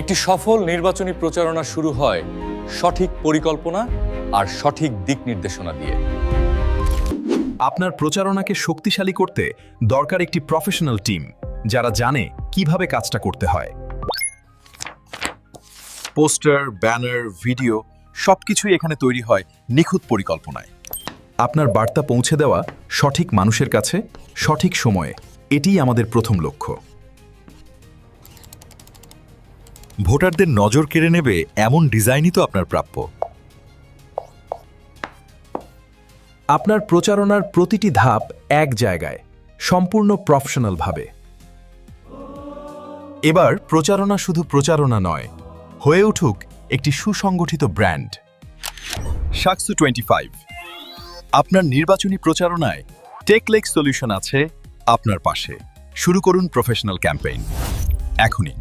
একটি সফল নির্বাচনী প্রচারণা শুরু হয় সঠিক পরিকল্পনা আর সঠিক দিক নির্দেশনা দিয়ে। আপনার প্রচারণাকে শক্তিশালী করতে দরকার একটি প্রফেশনাল টিম, যারা জানে কিভাবে কাজটা করতে হয়। পোস্টার, ব্যানার, ভিডিও সবকিছুই এখানে তৈরি হয় নিখুঁত পরিকল্পনায়। আপনার বার্তা পৌঁছে দেওয়া সঠিক মানুষের কাছে সঠিক সময়ে, এটিই আমাদের প্রথম লক্ষ্য। ভোটারদের নজর কেড়ে নেবে এমন ডিজাইনই তো আপনার প্রাপ্য। আপনার প্রচারণার প্রতিটি ধাপ এক জায়গায়, সম্পূর্ণ প্রফেশনালভাবে। এবার প্রচারণা শুধু প্রচারণা নয়, হয়ে উঠুক একটি সুসংগঠিত ব্র্যান্ড। সাকসু 25, আপনার নির্বাচনী প্রচারণায় টেকলেক সলিউশন আছে আপনার পাশে। শুরু করুন প্রফেশনাল ক্যাম্পেইন এখনই।